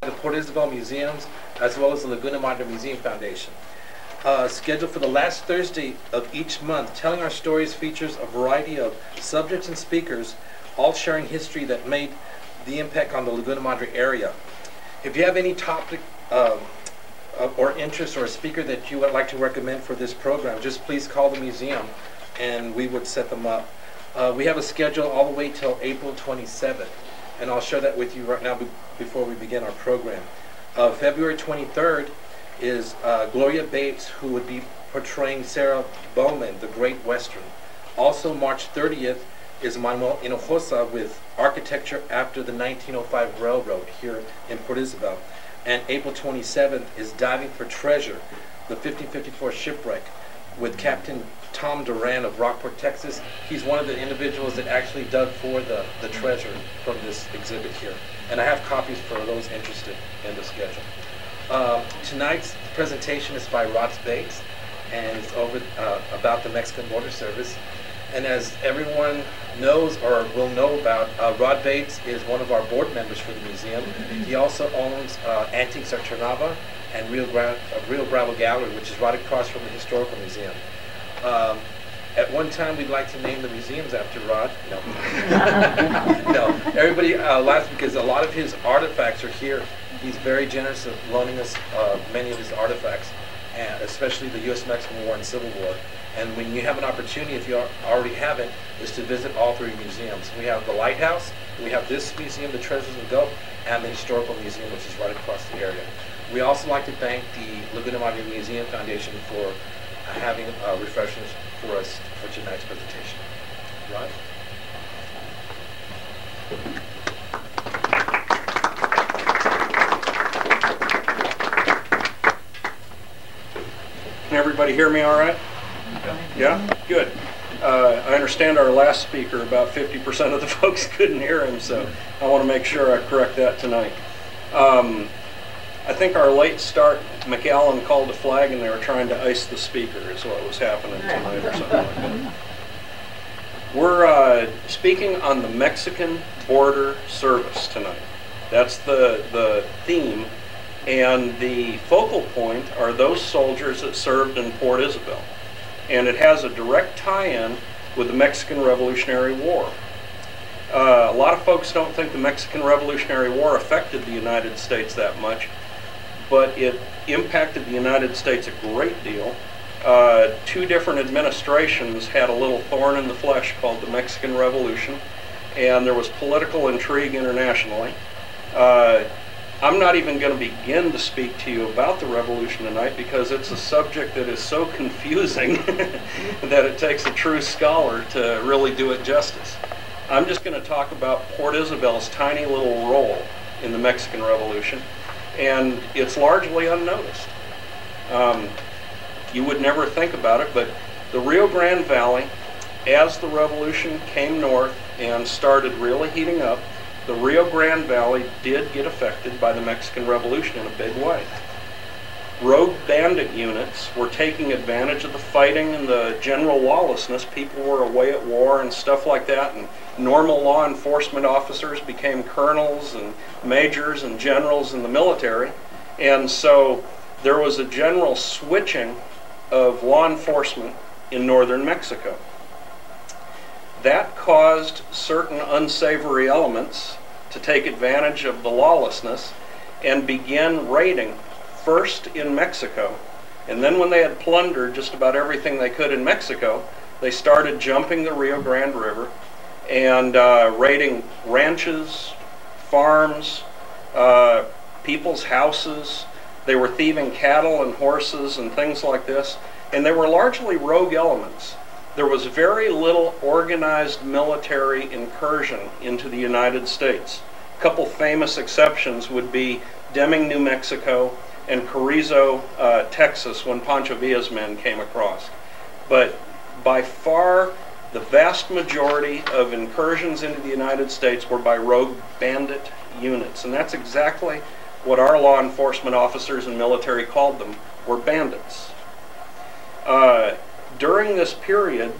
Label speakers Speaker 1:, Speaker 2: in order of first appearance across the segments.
Speaker 1: the Port Isabel Museums, as well as the Laguna Madre Museum Foundation. Scheduled for the last Thursday of each month, Telling Our Stories features a variety of subjects and speakers, all sharing history that made the impact on the Laguna Madre area. If you have any topic or interest or a speaker that you would like to recommend for this program, just please call the museum and we would set them up. We have a schedule all the way till April 27th, and I'll share that with you right now before we begin our program. February 23rd is Gloria Bates, who would be portraying Sarah Bowman, the Great Western. Also March 30th is Manuel Hinojosa with Architecture After the 1905 Railroad here in Port Isabel. And April 27th is Diving for Treasure, the 1554 shipwreck, with Captain Tom Duran of Rockport, Texas. He's one of the individuals that actually dug for the treasure from this exhibit here. And I have copies for those interested in the schedule. Tonight's presentation is by Rod Bates, and it's over about the Mexican Border Service. And as everyone knows or will know about, Rod Bates is one of our board members for the museum. He also owns Antiques at Ternava and Rio Bravo Gallery, which is right across from the Historical Museum. At one time, we'd like to name the museums after Rod. No. No. Everybody laughs because a lot of his artifacts are here. He's very generous of loaning us many of his artifacts, and especially the U.S.-Mexican War and Civil War. And when you have an opportunity, if you already haven't, is to visit all three museums. We have the Lighthouse, we have this museum, the Treasures and Go, and the Historical Museum, which is right across the area. We also like to thank the Laguna Madre Museum Foundation for having refreshments for us for tonight's presentation. Rod?
Speaker 2: Can everybody hear me all right? Yeah? Good. I understand our last speaker, about 50% of the folks couldn't hear him, so I want to make sure I correct that tonight. I think our late start, McAllen called a flag and they were trying to ice the speaker is what was happening tonight or something like that. We're speaking on the Mexican Border Service tonight. That's the theme. And the focal point are those soldiers that served in Port Isabel. And it has a direct tie-in with the Mexican Revolutionary War. A lot of folks don't think the Mexican Revolutionary War affected the United States that much, but it impacted the United States a great deal. Two different administrations had a little thorn in the flesh called the Mexican Revolution, and there was political intrigue internationally. I'm not even going to begin to speak to you about the revolution tonight because it's a subject that is so confusing that it takes a true scholar to really do it justice. I'm just going to talk about Port Isabel's tiny little role in the Mexican Revolution, and it's largely unnoticed. You would never think about it, but the Rio Grande Valley, as the revolution came north and started really heating up, the Rio Grande Valley did get affected by the Mexican Revolution in a big way. Rogue bandit units were taking advantage of the fighting and the general lawlessness. People were away at war and stuff like that, and normal law enforcement officers became colonels and majors and generals in the military. And so there was a general switching of law enforcement in northern Mexico. That caused certain unsavory elements to take advantage of the lawlessness and begin raiding, first in Mexico, and then when they had plundered just about everything they could in Mexico, they started jumping the Rio Grande River and raiding ranches, farms, people's houses. They were thieving cattle and horses and things like this, and they were largely rogue elements. There was very little organized military incursion into the United States. A couple famous exceptions would be Deming, New Mexico, and Carrizo, Texas, when Pancho Villa's men came across. But by far, the vast majority of incursions into the United States were by rogue bandit units, and that's exactly what our law enforcement officers and military called them, were bandits. During this period,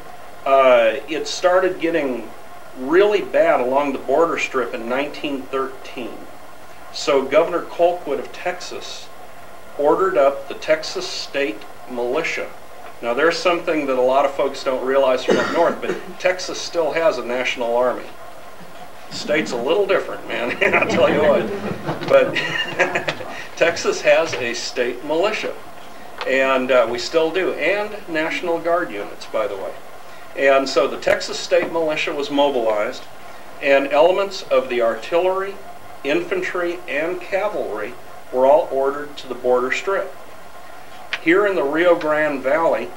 Speaker 2: it started getting really bad along the border strip in 1913. So Governor Colquitt of Texas ordered up the Texas State Militia. Now there's something that a lot of folks don't realize from up north, but Texas still has a national army. State's a little different, man, I'll tell you what. But Texas has a state militia, and we still do, and National Guard units, by the way. And so the Texas State Militia was mobilized, and elements of the artillery, infantry, and cavalry were all ordered to the border strip. Here in the Rio Grande Valley,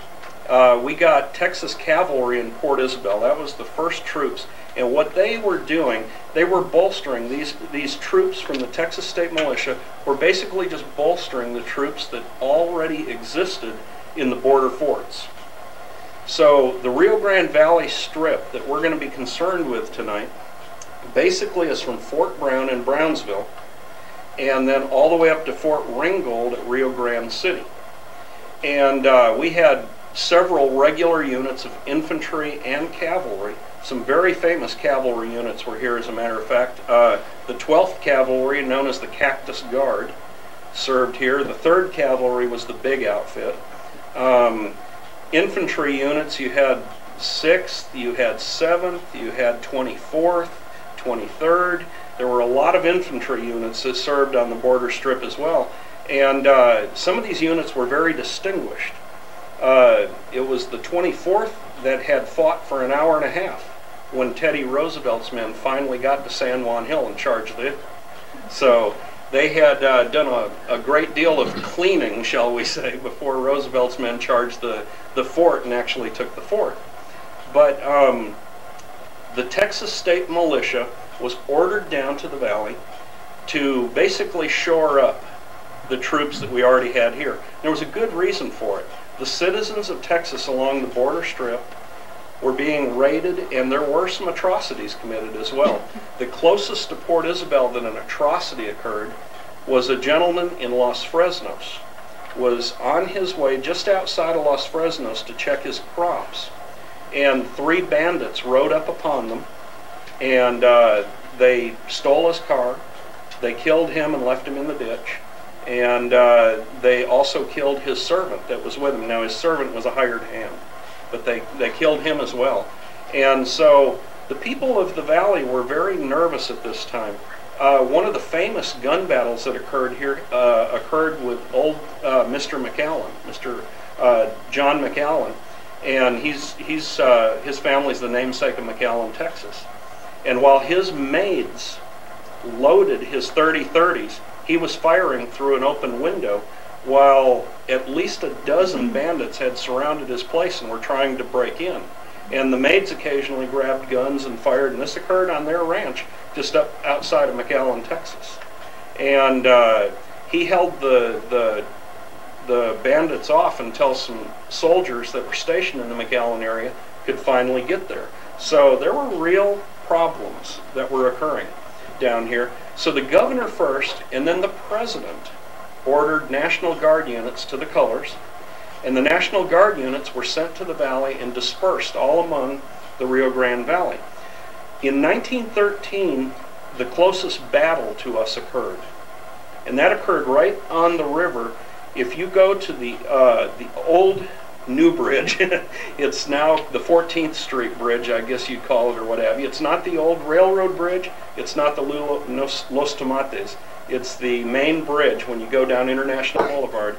Speaker 2: we got Texas Cavalry in Port Isabel. That was the first troops. And what they were doing, they were bolstering these troops from the Texas State Militia, were basically just bolstering the troops that already existed in the border forts. So the Rio Grande Valley strip that we're going to be concerned with tonight basically is from Fort Brown in Brownsville and then all the way up to Fort Ringgold at Rio Grande City. And we had several regular units of infantry and cavalry. Some very famous cavalry units were here, as a matter of fact. The 12th Cavalry, known as the Cactus Guard, served here. The 3rd Cavalry was the big outfit. Infantry units, you had 6th, you had 7th, you had 24th, 23rd. There were a lot of infantry units that served on the border strip as well. And some of these units were very distinguished. It was the 24th that had fought for an hour and a half when Teddy Roosevelt's men finally got to San Juan Hill and charged it. So they had done a great deal of cleaning, shall we say, before Roosevelt's men charged the fort and actually took the fort. But the Texas State Militia was ordered down to the valley to basically shore up the troops that we already had here. There was a good reason for it. The citizens of Texas along the border strip were being raided, and there were some atrocities committed as well. The closest to Port Isabel that an atrocity occurred was a gentleman in Los Fresnos was on his way just outside of Los Fresnos to check his crops, and 3 bandits rode up upon them, and they stole his car. They killed him and left him in the ditch. And they also killed his servant that was with him. Now his servant was a hired hand, but they killed him as well. And so the people of the valley were very nervous at this time. One of the famous gun battles that occurred here occurred with old Mr. McAllen, Mr. John McAllen, and his family's the namesake of McAllen, Texas. And while his maids loaded his .30-30s, he was firing through an open window while at least a dozen bandits had surrounded his place and were trying to break in. And the maids occasionally grabbed guns and fired, and this occurred on their ranch just up outside of McAllen, Texas. And he held the bandits off until some soldiers that were stationed in the McAllen area could finally get there. So there were real problems that were occurring down here. So the governor first, and then the president, ordered National Guard units to the colors, and the National Guard units were sent to the valley and dispersed all among the Rio Grande Valley. In 1913, the closest battle to us occurred, and that occurred right on the river. If you go to the old New Bridge, it's now the 14th Street Bridge, I guess you'd call it, or what have you. It's not the old railroad bridge. It's not the Los Tomates. It's the main bridge when you go down International Boulevard.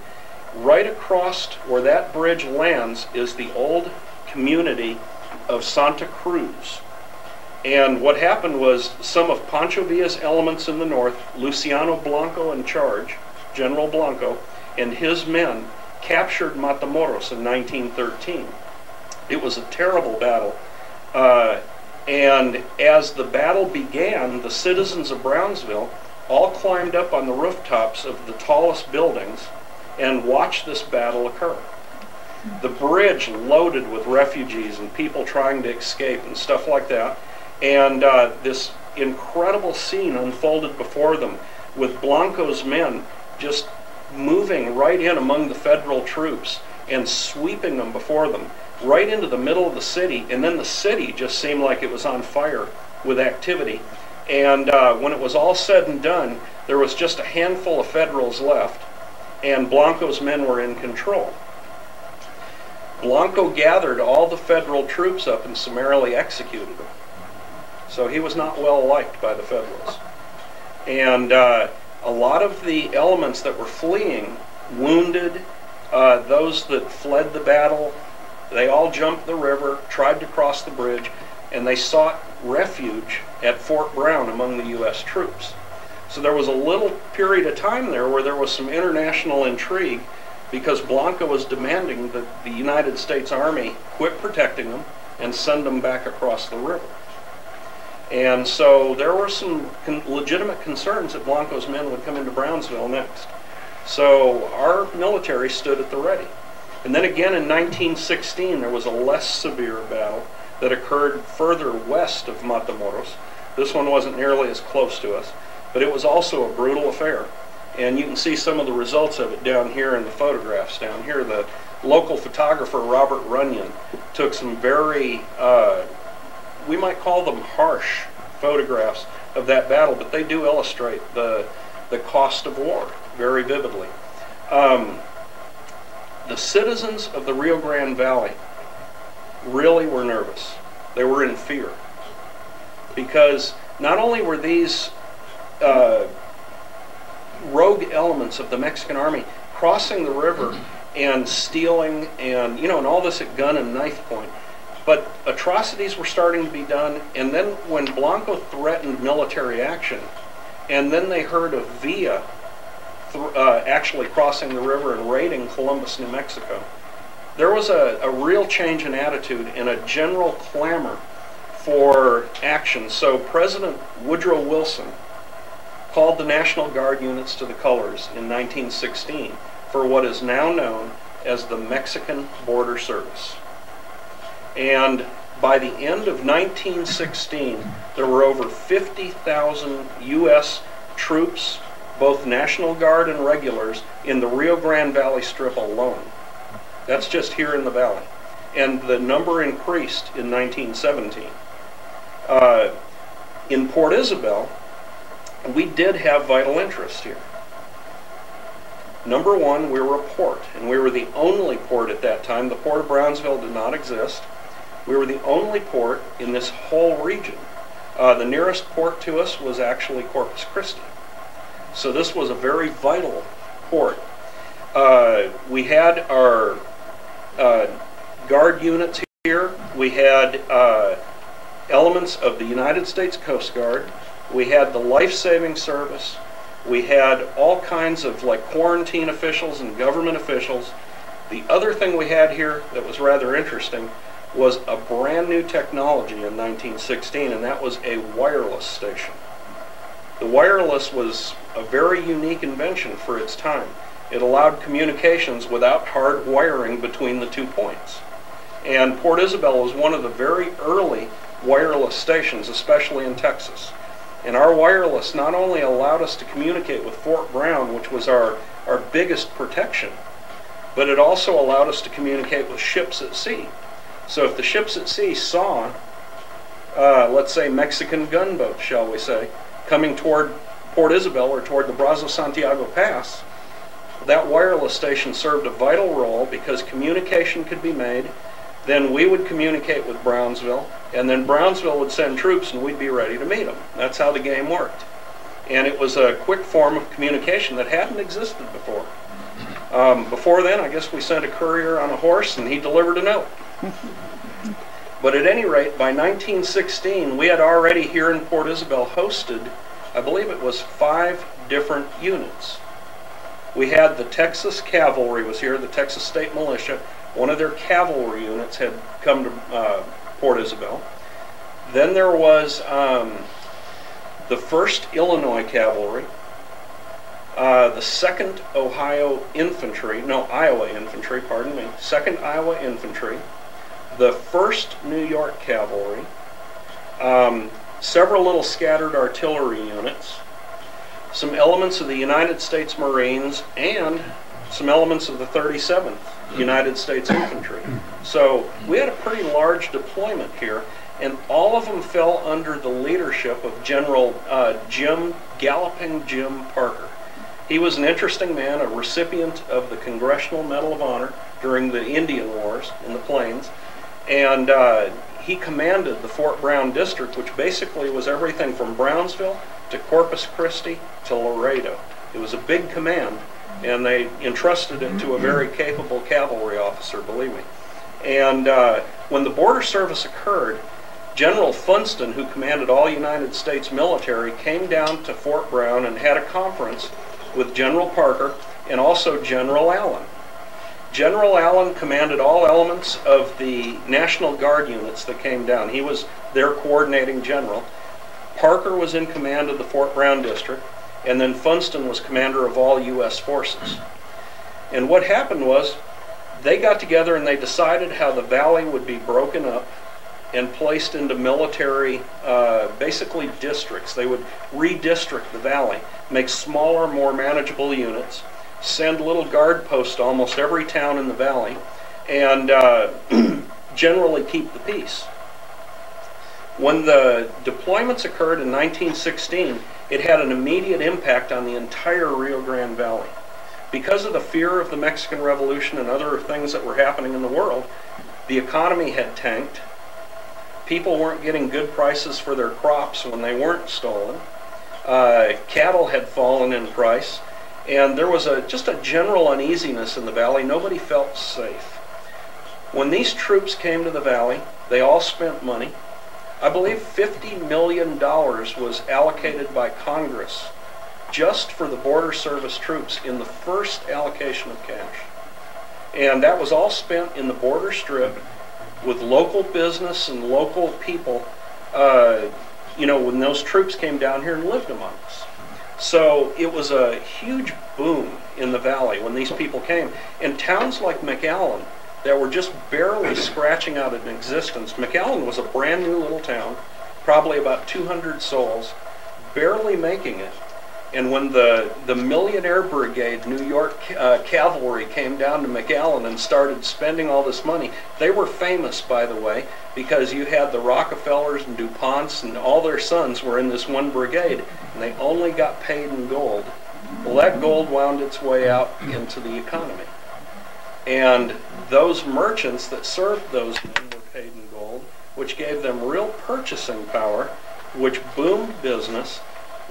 Speaker 2: Right across where that bridge lands is the old community of Santa Cruz. And what happened was some of Pancho Villa's elements in the north, Luciano Blanco in charge, General Blanco, and his men captured Matamoros in 1913. It was a terrible battle. And as the battle began, the citizens of Brownsville all climbed up on the rooftops of the tallest buildings and watched this battle occur. The bridge loaded with refugees and people trying to escape and stuff like that. And this incredible scene unfolded before them with Blanco's men just moving right in among the federal troops and sweeping them before them right into the middle of the city. And then the city just seemed like it was on fire with activity. And when it was all said and done, there was just a handful of Federals left, and Blanco's men were in control. Blanco gathered all the Federal troops up and summarily executed them. So he was not well liked by the Federals. And a lot of the elements that were fleeing, wounded, those that fled the battle, they all jumped the river, tried to cross the bridge, and they sought refuge at Fort Brown among the U.S. troops. So there was a little period of time there where there was some international intrigue because Blanco was demanding that the United States Army quit protecting them and send them back across the river. And so there were some legitimate concerns that Blanco's men would come into Brownsville next. So our military stood at the ready. And then again in 1916 there was a less severe battle that occurred further west of Matamoros. This one wasn't nearly as close to us, but it was also a brutal affair. And you can see some of the results of it down here in the photographs down here. The local photographer, Robert Runyon, took some very, we might call them harsh photographs of that battle, but they do illustrate the cost of war very vividly. The citizens of the Rio Grande Valley really were nervous. They were in fear. Because not only were these rogue elements of the Mexican army crossing the river and stealing and, and all this at gun and knife point, but atrocities were starting to be done. And then when Blanco threatened military action, and then they heard of Villa actually crossing the river and raiding Columbus, New Mexico, there was a real change in attitude and a general clamor for action. So President Woodrow Wilson called the National Guard units to the colors in 1916 for what is now known as the Mexican Border Service. And by the end of 1916, there were over 50,000 U.S. troops, both National Guard and regulars, in the Rio Grande Valley Strip alone. That's just here in the valley. And the number increased in 1917. In Port Isabel, we did have vital interest here. Number one, we were a port, and we were the only port at that time. The Port of Brownsville did not exist. We were the only port in this whole region. The nearest port to us was actually Corpus Christi. So this was a very vital port. We had our guard units here. We had elements of the United States Coast Guard. We had the life-saving service. We had all kinds of quarantine officials and government officials. The other thing we had here that was rather interesting was a brand new technology in 1916, and that was a wireless station. The wireless was a very unique invention for its time. It allowed communications without hard wiring between the 2 points. And Port Isabel was one of the very early wireless stations, especially in Texas. And our wireless not only allowed us to communicate with Fort Brown, which was our biggest protection, but it also allowed us to communicate with ships at sea. So if the ships at sea saw, let's say, Mexican gunboats, shall we say, coming toward Port Isabel or toward the Brazos-Santiago Pass, that wireless station served a vital role because communication could be made. Then we would communicate with Brownsville, and then Brownsville would send troops and we'd be ready to meet them. That's how the game worked. And it was a quick form of communication that hadn't existed before. Before then, I guess we sent a courier on a horse and he delivered a note. But at any rate, by 1916, we had already here in Port Isabel hosted, I believe it was 5 different units. We had the Texas Cavalry was here, the Texas State Militia. One of their cavalry units had come to Port Isabel. Then there was the 1st Illinois Cavalry, the 2nd Iowa Infantry, pardon me, 2nd Iowa Infantry, the 1st New York Cavalry, several little scattered artillery units, some elements of the United States Marines, and some elements of the 37th United States Infantry. So we had a pretty large deployment here, and all of them fell under the leadership of General Galloping Jim Parker. He was an interesting man, a recipient of the Congressional Medal of Honor during the Indian Wars in the Plains, and he commanded the Fort Brown District, which basically was everything from Brownsville to Corpus Christi to Laredo. It was a big command, and they entrusted it to a very capable cavalry officer, believe me. And when the border service occurred, General Funston, who commanded all United States military, came down to Fort Brown and had a conference with General Parker and also General Allen. General Allen commanded all elements of the National Guard units that came down. He was their coordinating general. Parker was in command of the Fort Brown District, and then Funston was commander of all U.S. forces. And what happened was, they got together and they decided how the valley would be broken up and placed into military, basically districts. They would redistrict the valley, make smaller, more manageable units, send little guard posts to almost every town in the valley, and generally keep the peace. When the deployments occurred in 1916, it had an immediate impact on the entire Rio Grande Valley. Because of the fear of the Mexican Revolution and other things that were happening in the world, the economy had tanked. People weren't getting good prices for their crops when they weren't stolen. Cattle had fallen in price, and there was just a general uneasiness in the valley. Nobody felt safe. When these troops came to the valley, they all spent money. I believe $50 million was allocated by Congress just for the border service troops in the first allocation of cash. And that was all spent in the border strip with local business and local people, when those troops came down here and lived among us. So it was a huge boom in the valley when these people came. And towns like McAllen that were just barely scratching out an existence. McAllen was a brand new little town, probably about 200 souls, barely making it. And when the Millionaire Brigade, New York cavalry, came down to McAllen and started spending all this money, they were famous, by the way, because you had the Rockefellers and DuPonts and all their sons were in this one brigade, and they only got paid in gold. Well, that gold wound its way out into the economy. And those merchants that served those men were paid in gold, which gave them real purchasing power, which boomed business,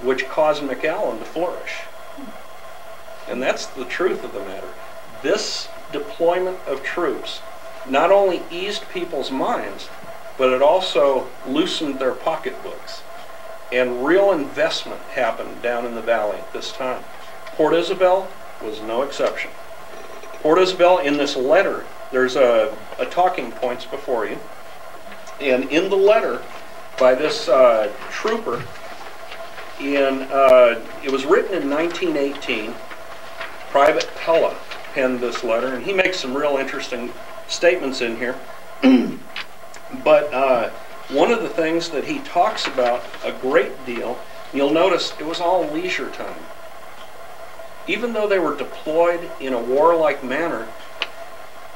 Speaker 2: which caused McAllen to flourish. And that's the truth of the matter. This deployment of troops not only eased people's minds, but it also loosened their pocketbooks. And real investment happened down in the valley at this time. Port Isabel was no exception. Port Isabel, in this letter, there's a talking points before you. And in the letter by this trooper, it was written in 1918. Private Pella penned this letter, and he makes some real interesting statements in here. But one of the things that he talks about a great deal, you'll notice it was all leisure time. Even though they were deployed in a warlike manner,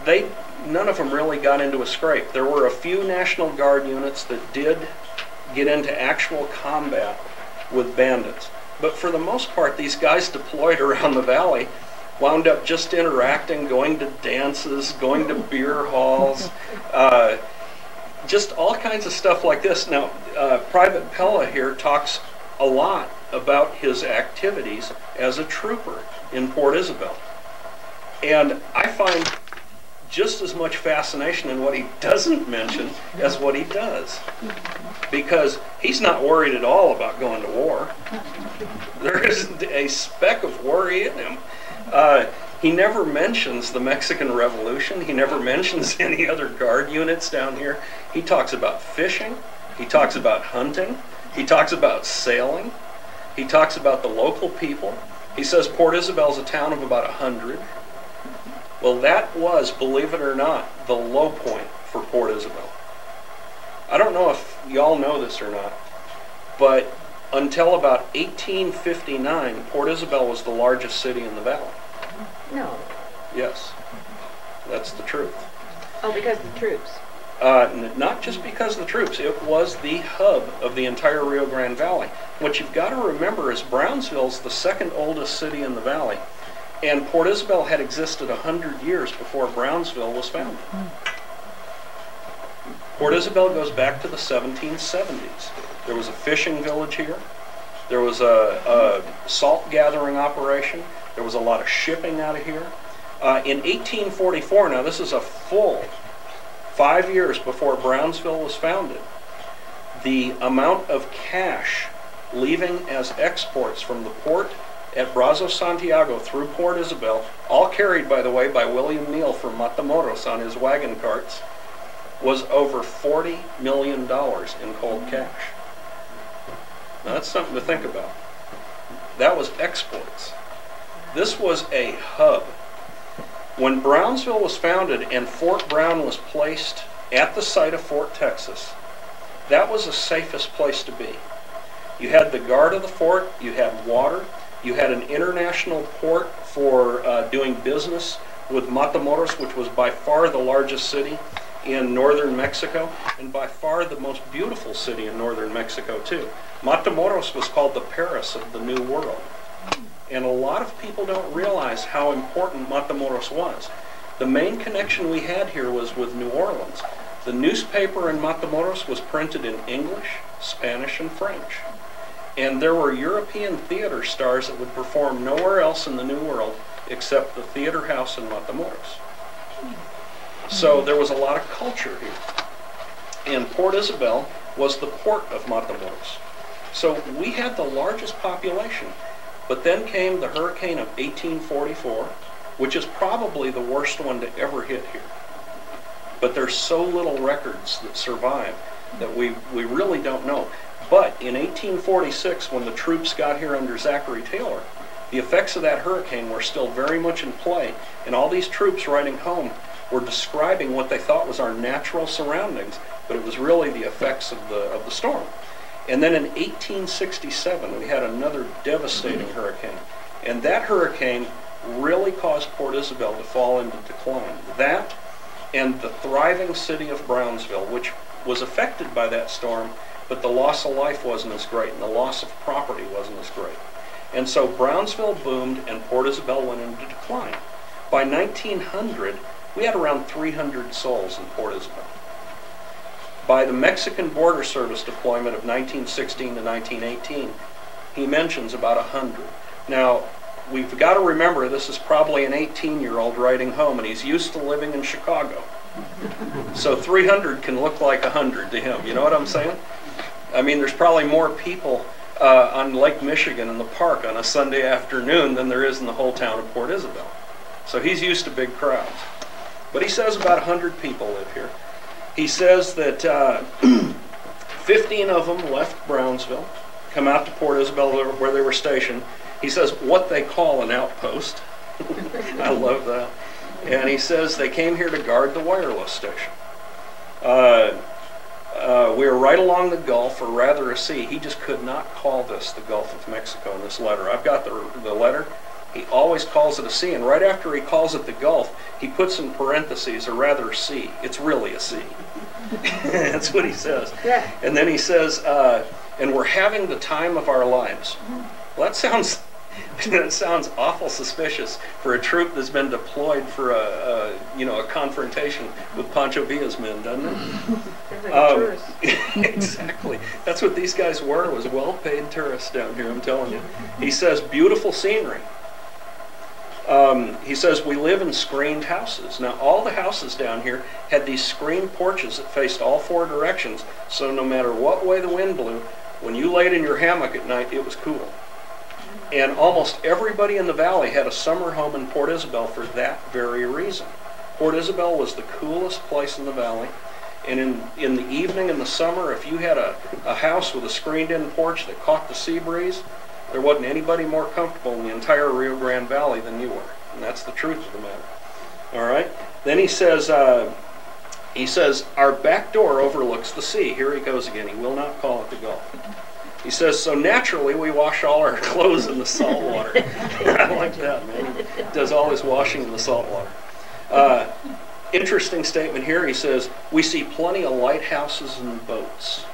Speaker 2: none of them really got into a scrape. There were a few National Guard units that did get into actual combat with bandits. But for the most part, these guys deployed around the valley wound up just interacting, going to dances, going to beer halls, just all kinds of stuff like this. Now, Private Pella here talks a lot about his activities as a trooper in Port Isabel. And I find just as much fascination in what he doesn't mention as what he does. Because he's not worried at all about going to war. There isn't a speck of worry in him. He never mentions the Mexican Revolution. He never mentions any other guard units down here. He talks about fishing. He talks about hunting. He talks about sailing. He talks about the local people. He says Port Isabel's a town of about 100. Well, that was, believe it or not, the low point for Port Isabel. I don't know if y'all know this or not, but until about 1859, Port Isabel was the largest city in the valley.
Speaker 3: No.
Speaker 2: Yes, that's the truth.
Speaker 3: Oh, because of the troops.
Speaker 2: Not just because of the troops, it was the hub of the entire Rio Grande Valley. What you've got to remember is Brownsville's the second oldest city in the valley, and Port Isabel had existed 100 years before Brownsville was founded. Port Isabel goes back to the 1770s. There was a fishing village here. There was a salt gathering operation. There was a lot of shipping out of here. In 1844, now this is a full 5 years before Brownsville was founded, the amount of cash leaving as exports from the port at Brazos, Santiago through Port Isabel, all carried, by the way, by William Neal from Matamoros on his wagon carts, was over $40 million in cold cash. Now that's something to think about. That was exports. This was a hub. When Brownsville was founded and Fort Brown was placed at the site of Fort Texas, that was the safest place to be. You had the guard of the fort, you had water, you had an international port for doing business with Matamoros, which was by far the largest city in northern Mexico, and by far the most beautiful city in northern Mexico too. Matamoros was called the Paris of the New World. And a lot of people don't realize how important Matamoros was. The main connection we had here was with New Orleans. The newspaper in Matamoros was printed in English, Spanish, and French. And there were European theater stars that would perform nowhere else in the New World except the theater house in Matamoros. So there was a lot of culture here. And Port Isabel was the port of Matamoros. So we had the largest population. But then came the hurricane of 1844, which is probably the worst one to ever hit here. But there's so little records that survive that we really don't know. But in 1846, when the troops got here under Zachary Taylor, the effects of that hurricane were still very much in play, and all these troops writing home were describing what they thought was our natural surroundings, but it was really the effects of the storm. And then in 1867, we had another devastating hurricane. And that hurricane really caused Port Isabel to fall into decline. That and the thriving city of Brownsville, which was affected by that storm, but the loss of life wasn't as great, and the loss of property wasn't as great. And so Brownsville boomed, and Port Isabel went into decline. By 1900, we had around 300 souls in Port Isabel. By the Mexican Border Service deployment of 1916 to 1918, he mentions about 100. Now, we've got to remember this is probably an 18-year-old writing home, and he's used to living in Chicago. So 300 can look like 100 to him. You know what I'm saying? I mean, there's probably more people on Lake Michigan in the park on a Sunday afternoon than there is in the whole town of Port Isabel. So he's used to big crowds. But he says about 100 people live here. He says that 15 of them left Brownsville, come out to Port Isabel where they were stationed. He says what they call an outpost. I love that. And he says they came here to guard the wireless station. We were right along the Gulf, or rather a sea. He just could not call this the Gulf of Mexico in this letter. I've got the letter. He always calls it a sea, and right after he calls it the Gulf, he puts in parentheses, or rather sea. It's really a sea. That's what he says. Yeah. And then he says, and we're having the time of our lives. Well, that sounds awful suspicious for a troop that's been deployed for a confrontation with Pancho Villa's men, doesn't it? Exactly. That's what these guys were, was well-paid tourists down here, I'm telling you. He says, beautiful scenery. He says, we live in screened houses. Now, all the houses down here had these screened porches that faced all four directions, so no matter what way the wind blew, when you laid in your hammock at night, it was cool. And almost everybody in the valley had a summer home in Port Isabel for that very reason. Port Isabel was the coolest place in the valley, and in the evening in the summer, if you had a house with a screened-in porch that caught the sea breeze, there wasn't anybody more comfortable in the entire Rio Grande Valley than you were. And that's the truth of the matter. All right? Then he says, our back door overlooks the sea. Here he goes again. He will not call it the Gulf. He says, so naturally we wash all our clothes in the salt water. I like that, man. He does all his washing in the salt water. Interesting statement here. He says, we see plenty of lighthouses and boats.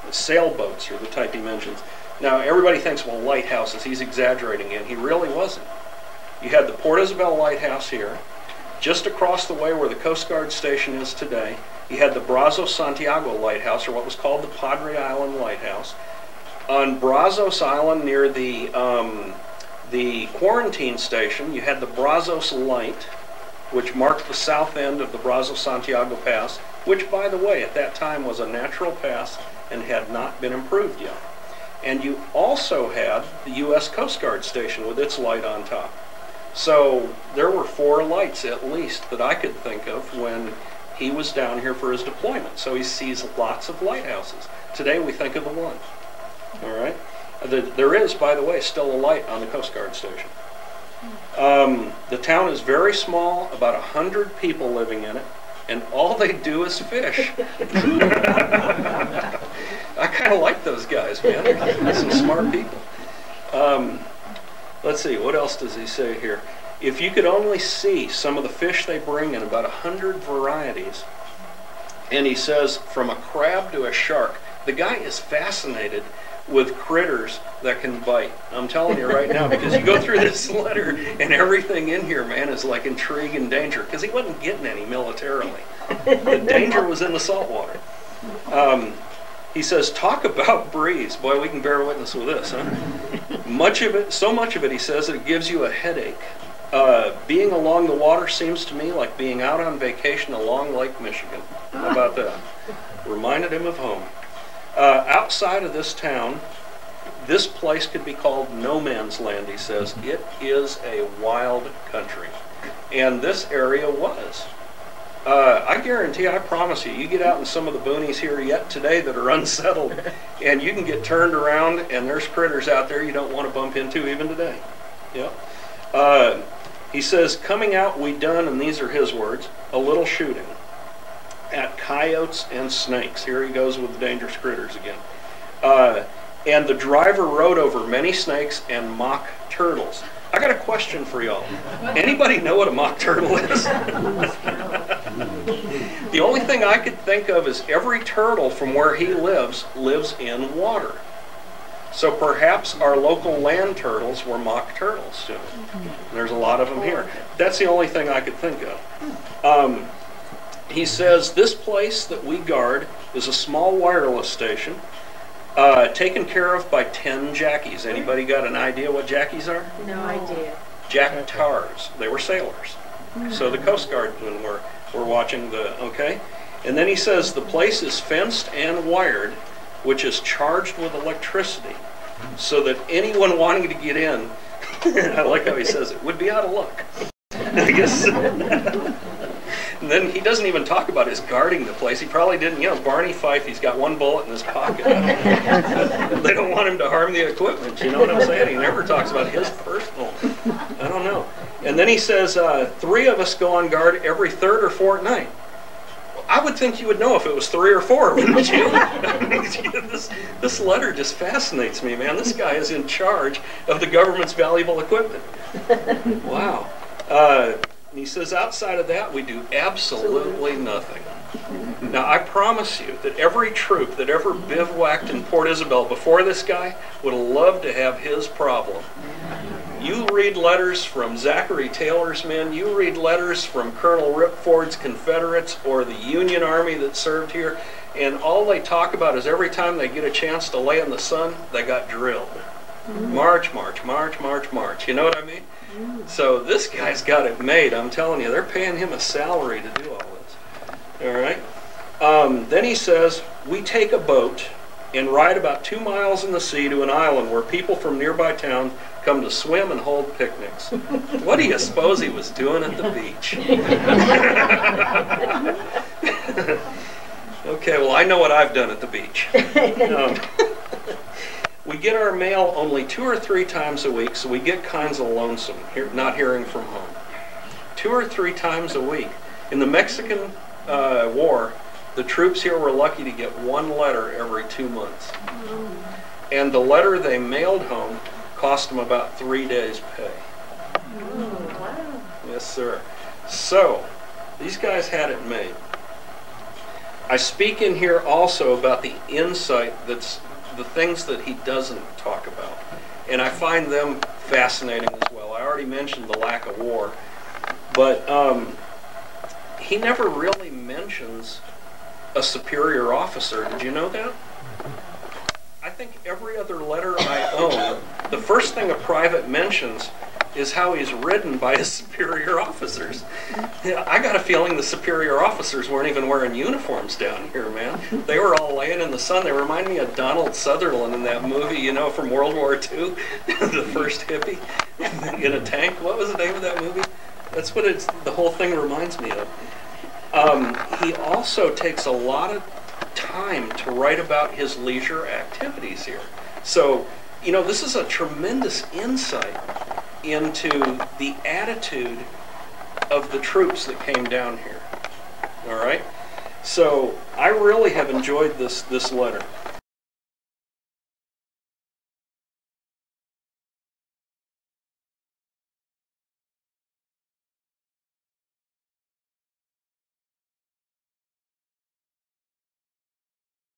Speaker 2: Sailboats are the type he mentions. Now, everybody thinks, well, lighthouses, he's exaggerating it. He really wasn't. You had the Port Isabel Lighthouse here. Just across the way where the Coast Guard station is today, you had the Brazos Santiago Lighthouse, or what was called the Padre Island Lighthouse. On Brazos Island, near the quarantine station, you had the Brazos Light, which marked the south end of the Brazos Santiago Pass, which, by the way, at that time was a natural pass and had not been improved yet. And you also had the U.S. Coast Guard station with its light on top. So there were 4 lights at least that I could think of when he was down here for his deployment. So he sees lots of lighthouses. Today we think of the one. All right? There is, by the way, still a light on the Coast Guard station. The town is very small, about 100 people living in it, and all they do is fish. I kind of like those guys, man. They're some smart people. Let's see, what else does he say here? If you could only see some of the fish they bring in, about 100 varieties, and he says from a crab to a shark, the guy is fascinated with critters that can bite. I'm telling you right now, because you go through this letter and everything in here, man, is like intrigue and danger, because he wasn't getting any militarily. The danger was in the saltwater. He says, talk about breeze. Boy, we can bear witness with this, huh? Much of it, so much of it, he says, it gives you a headache. Being along the water seems to me like being out on vacation along Lake Michigan. How about that? Reminded him of home. Outside of this town, this place could be called no man's land, he says. It is a wild country. And this area was. I guarantee, I promise you, you get out in some of the boonies here yet today that are unsettled, and you can get turned around, and there's critters out there you don't want to bump into even today. Yep. He says, coming out, we done, and these are his words, a little shooting at coyotes and snakes. Here he goes with the dangerous critters again. And the driver rode over many snakes and mock turtles. I got a question for y'all. Anybody know what a mock turtle is? The only thing I could think of is every turtle from where he lives in water. So perhaps our local land turtles were mock turtles too. There's a lot of them here. That's the only thing I could think of. He says, this place that we guard is a small wireless station taken care of by 10 jackies. Anybody got an idea what jackies are?
Speaker 3: No idea.
Speaker 2: Jack tars. They were sailors. So the Coast Guardsmen were watching the, okay? And then he says, the place is fenced and wired, which is charged with electricity, so that anyone wanting to get in, I like how he says it, would be out of luck. I guess. And then he doesn't even talk about his guarding the place. He probably didn't, you know, Barney Fife, he's got one bullet in his pocket. They don't want him to harm the equipment, you know what I'm saying? He never talks about his personal, I don't know. And then he says, 3 of us go on guard every 3rd or 4th night. I would think you would know if it was 3 or 4, wouldn't you? This letter just fascinates me, man. This guy is in charge of the government's valuable equipment. Wow. He says, outside of that, we do absolutely nothing. Now, I promise you that every troop that ever bivouacked in Port Isabel before this guy would have loved to have his problem. You read letters from Zachary Taylor's men, you read letters from Colonel Rip Ford's Confederates or the Union Army that served here, and all they talk about is every time they get a chance to lay in the sun, they got drilled. March, march, march, march, march. You know what I mean? So this guy's got it made. I'm telling you, they're paying him a salary to do all this. All right? Then he says, we take a boat and ride about 2 miles in the sea to an island where people from nearby towns come to swim and hold picnics. What do you suppose he was doing at the beach? Okay, well, I know what I've done at the beach. We get our mail only 2 or 3 times a week, so we get kinds of lonesome not hearing from home. 2 or 3 times a week. In the Mexican War, the troops here were lucky to get 1 letter every 2 months. And the letter they mailed home cost them about 3 days' pay. Yes, sir. So, These guys had it made. I speak in here also about the insight that's the things that he doesn't talk about. And I find them fascinating as well. I already mentioned the lack of war, but he never really mentions a superior officer. Did you know that? I think every other letter I own, the first thing a private mentions is how he's ridden by his superior officers. Yeah, I got a feeling the superior officers weren't even wearing uniforms down here, man. They were all laying in the sun. They remind me of Donald Sutherland in that movie, you know, from World War II, the first hippie in a tank. What was the name of that movie? That's what the whole thing reminds me of. He also takes a lot of time to write about his leisure activities here. So, you know, this is a tremendous insight into the attitude of the troops that came down here. All right? So I really have enjoyed this letter.